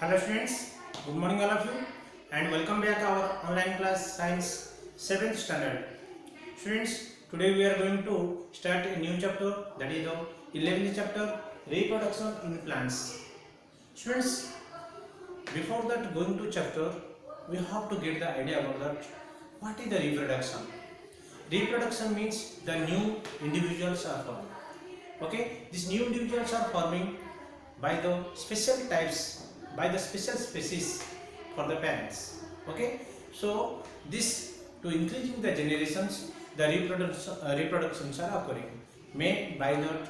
Hello students, good morning all of you and welcome back our online class science 7th standard. Students, today we are going to start a new chapter, that is the 11th chapter, reproduction in plants. Students, before that going to chapter, we have to get the idea about that what is the reproduction. Reproduction means the new individuals are formed. Okay, these new individuals are forming by the special types, by the special species for the parents. Okay, so this to increasing the generations, the reproductions are occurring made by the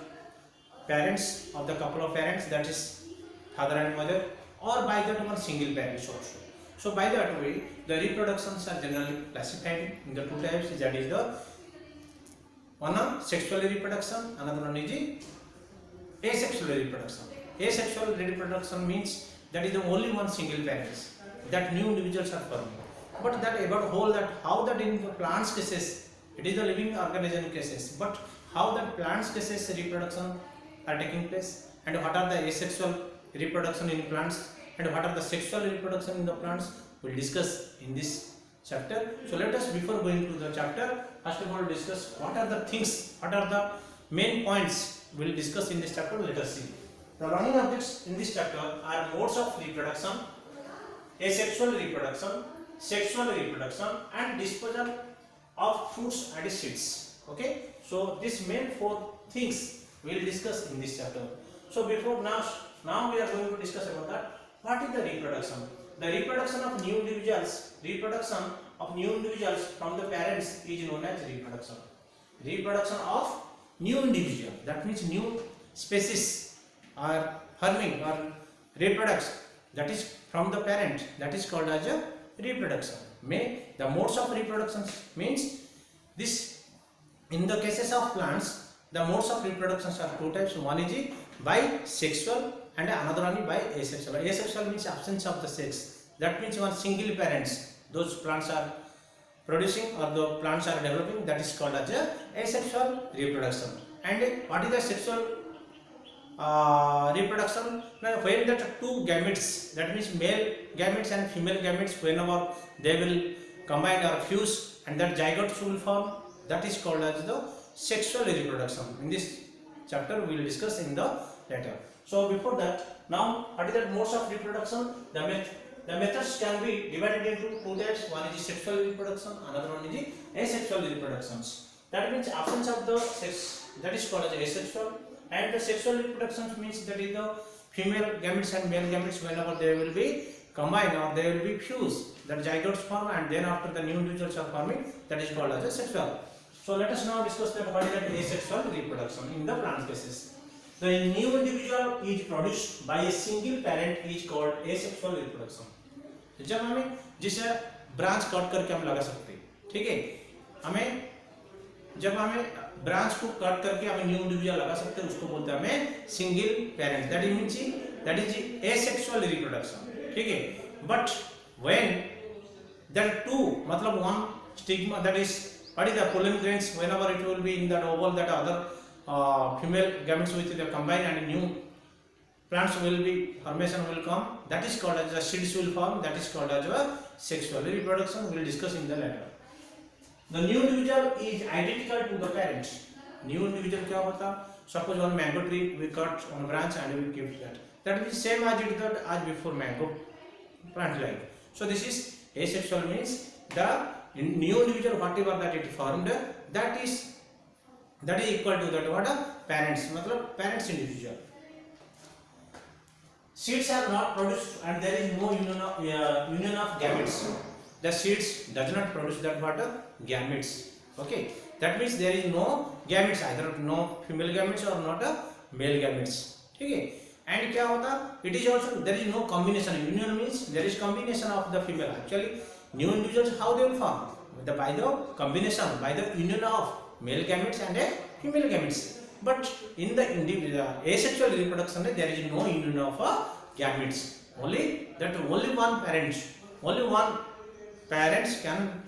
parents of the couple of parents, that is father and mother, or by that one single parents also. So by that way the reproductions are generally classified in the two types, that is the one sexual reproduction, another one is asexual reproduction. Asexual reproduction means that is the only one single parents that new individuals are forming. But that about whole that how that in the plants cases, it is the living organism cases, but how that plants cases reproduction are taking place, and what are the asexual reproduction in plants and what are the sexual reproduction in the plants, we will discuss in this chapter. So let us, before going to the chapter, first of all discuss what are the things, what are the main points we will discuss in this chapter. Let us see. The learning objects in this chapter are modes of reproduction, asexual reproduction, sexual reproduction, and disposal of fruits and seeds. Okay, so these main four things we will discuss in this chapter. So before now we are going to discuss about that. What is the reproduction? The reproduction of new individuals, from the parents is known as reproduction. Reproduction of new individual, that means new species are forming or reproduction, that is from the parent, that is called as a reproduction. The modes of reproduction means this, in the cases of plants the modes of reproduction are two types. One is bisexual and another one is by asexual. Asexual means absence of the sex, that means one single parents those plants are producing or the plants are developing, that is called as a asexual reproduction. And what is the sexual reproduction? When that two gametes, that means male gametes and female gametes, whenever they will combine or fuse and that zygotes will form, that is called as the sexual reproduction. In this chapter we will discuss in the later. So before that, now what is that modes of reproduction? The methods can be divided into two types. One is sexual reproduction, another one is asexual reproductions. That means absence of the sex, that is called as asexual. And the sexual reproduction means that is the female gametes and male gametes, whenever they will be combined or they will be fused, that zygotes form, and then after the new individuals are forming, that is called as a sexual. So let us now discuss that what is that asexual reproduction in the plant cases. The new individual is produced by a single parent is called asexual reproduction. जब हमें जिसे branch cut करके हम लगा सकते हैं, ठीक है, हमें जब हमें ब्रांच को कट करके हमें न्यू इंडिविजुअल लगा सकते हैं, उसको बोलते हैं हमें single parent, that is asexual reproduction, ठीक है. बट व्हेन देयर टू, मतलब one stigma, that is what is the pollen grains, whenever it will be in that oval, that other female gametes with the combine and new plants will be formation will come, that is called as the seeds will form, that is called as a sexual reproduction. We will discuss in the later. The new individual is identical to the parents. New individual क्या होता? Suppose one mango tree we cut on branch and we keep that. That is same as it that as before mango plant like. So this is asexual, means the new individual whatever that it formed, that is equal to that what parents, मतलब parents individual. Seeds are not produced and there is no union of gametes. The seeds does not produce that what gametes. Okay, that means there is no gametes, either no female gametes or not a male gametes. Okay, and क्या होता? It is also there is no combination. Union means there is combination of the female. Actually, new individuals how they will form? By the combination, by the union of male gametes and a female gametes. But in the asexual reproduction, there is no union of gametes. Only one parents can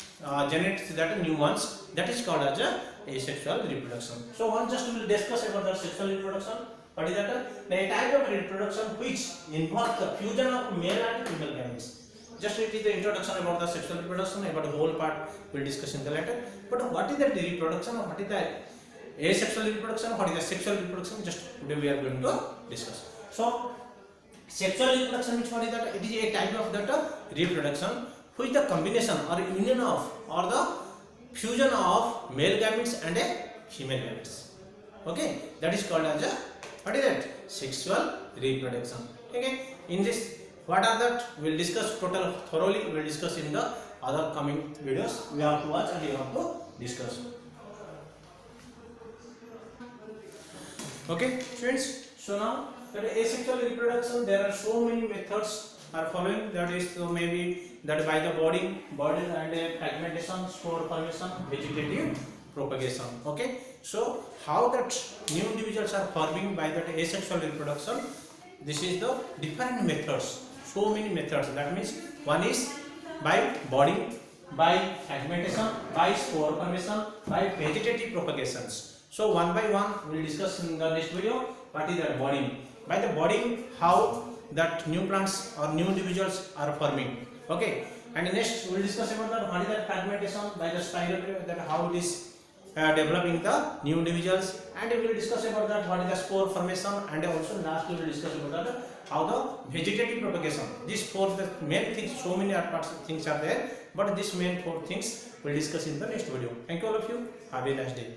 generate that new ones. That is called as a asexual reproduction. So one just will discuss about the sexual reproduction. What is that? A type of reproduction which involves the fusion of male and female gametes. Just it is the introduction about the sexual reproduction, about the whole part we'll discuss in the later. But what is the reproduction, or what is the asexual reproduction, what is the sexual reproduction, just today we are going to discuss. So sexual reproduction means what is that? It is a type of that reproduction which the combination or union of or the fusion of male gametes and a female gametes. Okay, that is called as a, what is that? Sexual reproduction. Okay, in this what are that we will discuss total thoroughly, we will discuss in the other coming videos. We have to watch and you have to discuss. Okay students, so now that asexual reproduction, there are so many methods are following. That is, so maybe that by the body and fragmentation, spore formation, vegetative propagation. Okay, so how that new individuals are forming by that asexual reproduction, this is the different methods, so many methods. That means one is by budding, by fragmentation, by spore formation, by vegetative propagations. So one by one we will discuss in the next video. What is that budding? By the budding, how that new plants or new individuals are forming. Okay, and next we will discuss about that what is that fragmentation, by the spiral, that how it is developing the new individuals, and we will discuss about that what is the spore formation, and also lastly we will discuss about that how the vegetative propagation. These four the main things, so many parts things are there, but these main four things we will discuss in the next video. Thank you all of you. Have a nice day.